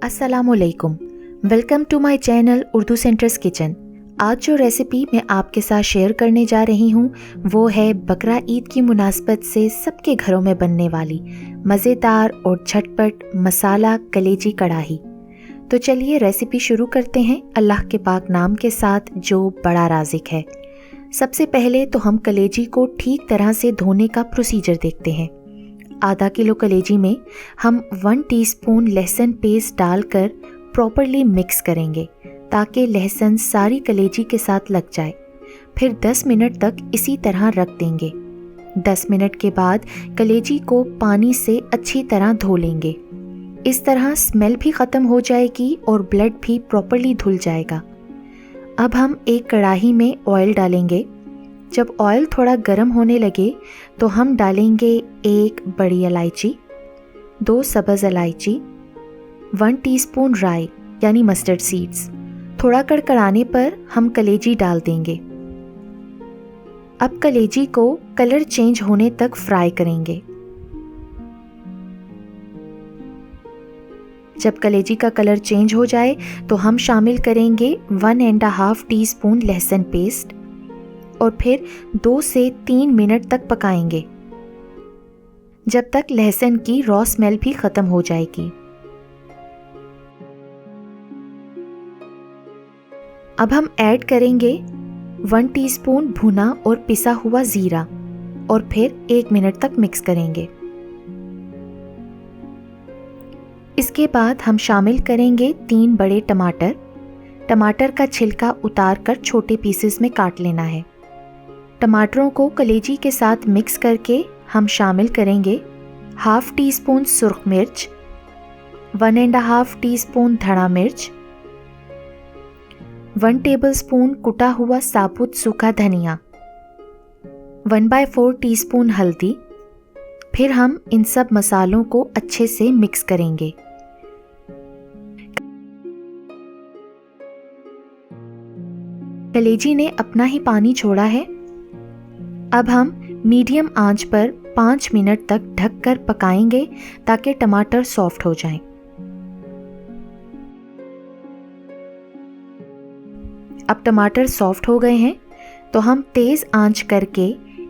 अस्सलामुअलैकुम। Welcome to my channel Urdu centre's kitchen. आज जो रेसिपी मैं आपके साथ शेयर करने जा रही हूँ वो है बकरा ईद की मुनासबत से सबके घरों में बनने वाली मज़ेदार और झटपट मसाला कलेजी कढ़ाई। तो चलिए रेसिपी शुरू करते हैं अल्लाह के पाक नाम के साथ जो बड़ा राज़िक है। सबसे पहले तो हम कलेजी को ठीक तरह से धोने का प्रोसीजर देखते हैं। आधा किलो कलेजी में हम 1 टीस्पून लहसुन पेस्ट डालकर प्रॉपरली मिक्स करेंगे ताकि लहसुन सारी कलेजी के साथ लग जाए। फिर 10 मिनट तक इसी तरह रख देंगे। 10 मिनट के बाद कलेजी को पानी से अच्छी तरह धो लेंगे। इस तरह स्मेल भी ख़त्म हो जाएगी और ब्लड भी प्रॉपरली धुल जाएगा। अब हम एक कढ़ाई में ऑयल डालेंगे। जब ऑयल थोड़ा गर्म होने लगे तो हम डालेंगे 1 बड़ी इलायची, 2 सब्ज़ इलायची, 1 टीस्पून राई यानी मस्टर्ड सीड्स। थोड़ा कड़कड़ाने पर हम कलेजी डाल देंगे। अब कलेजी को कलर चेंज होने तक फ्राई करेंगे। जब कलेजी का कलर चेंज हो जाए तो हम शामिल करेंगे 1.5 टीस्पून लहसुन पेस्ट और फिर 2 से 3 मिनट तक पकाएंगे जब तक लहसुन की रॉ स्मेल भी ख़त्म हो जाएगी। अब हम ऐड करेंगे 1 टीस्पून भुना और पिसा हुआ ज़ीरा और फिर 1 मिनट तक मिक्स करेंगे। इसके बाद हम शामिल करेंगे 3 बड़े टमाटर। टमाटर का छिलका उतार कर छोटे पीसेस में काट लेना है। टमाटरों को कलेजी के साथ मिक्स करके हम शामिल करेंगे 1/2 टीस्पून सुर्ख मिर्च, 1.5 टीस्पून धड़ा मिर्च, 1 टेबलस्पून कुटा हुआ साबुत सूखा धनिया, 1/4 टीस्पून हल्दी। फिर हम इन सब मसालों को अच्छे से मिक्स करेंगे। कलेजी ने अपना ही पानी छोड़ा है। अब हम मीडियम आंच पर 5 मिनट तक ढककर पकाएंगे ताकि टमाटर सॉफ्ट हो जाएं। अब टमाटर सॉफ्ट हो गए हैं तो हम तेज़ आंच करके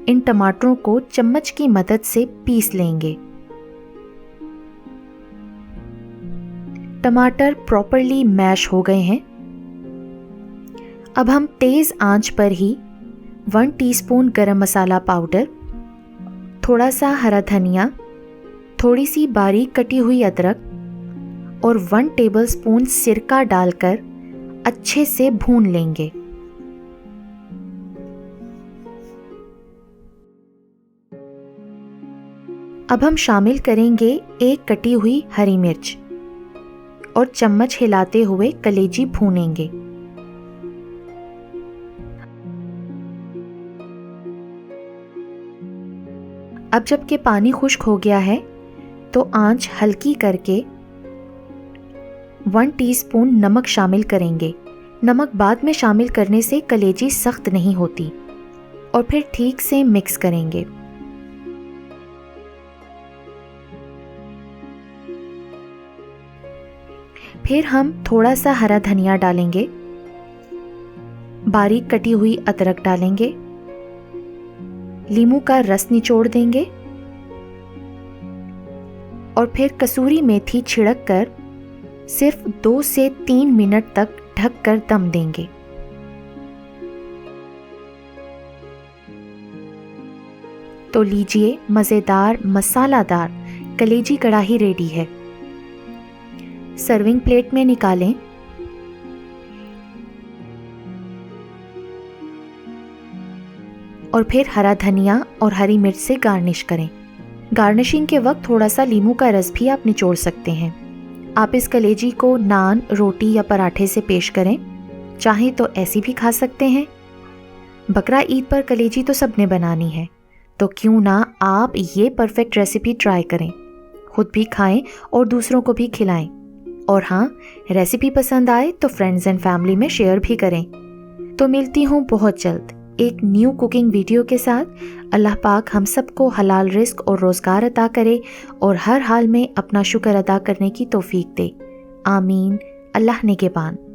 इन टमाटरों को चम्मच की मदद से पीस लेंगे। टमाटर प्रॉपरली मैश हो गए हैं। अब हम तेज़ आंच पर ही 1 टीस्पून गरम मसाला पाउडर, थोड़ा सा हरा धनिया, थोड़ी सी बारीक कटी हुई अदरक और 1 टेबलस्पून सिरका डालकर अच्छे से भून लेंगे। अब हम शामिल करेंगे 1 कटी हुई हरी मिर्च और चम्मच हिलाते हुए कलेजी भूनेंगे। अब जबकि पानी खुश्क हो गया है तो आंच हल्की करके 1 टीस्पून नमक शामिल करेंगे। नमक बाद में शामिल करने से कलेजी सख्त नहीं होती। और फिर ठीक से मिक्स करेंगे। फिर हम थोड़ा सा हरा धनिया डालेंगे, बारीक कटी हुई अदरक डालेंगे, नींबू का रस निचोड़ देंगे और फिर कसूरी मेथी छिड़क कर सिर्फ 2 से 3 मिनट तक ढककर दम देंगे। तो लीजिए मज़ेदार मसालादार कलेजी कढ़ाई रेडी है। सर्विंग प्लेट में निकालें। और फिर हरा धनिया और हरी मिर्च से गार्निश करें। गार्निशिंग के वक्त थोड़ा सा नींबू का रस भी आप निचोड़ सकते हैं। आप इस कलेजी को नान, रोटी या पराठे से पेश करें। चाहे तो ऐसी भी खा सकते हैं। बकरा ईद पर कलेजी तो सबने बनानी है, तो क्यों ना आप ये परफेक्ट रेसिपी ट्राई करें, खुद भी खाएं और दूसरों को भी खिलाएं। और हाँ, रेसिपी पसंद आए तो फ्रेंड्स एंड फैमिली में शेयर भी करें। तो मिलती हूँ बहुत जल्द एक न्यू कुकिंग वीडियो के साथ। अल्लाह पाक हम सबको हलाल रिस्क और रोज़गार अता करे और हर हाल में अपना शुक्र अदा करने की तौफीक दे। आमीन, अल्लाह निगहबान।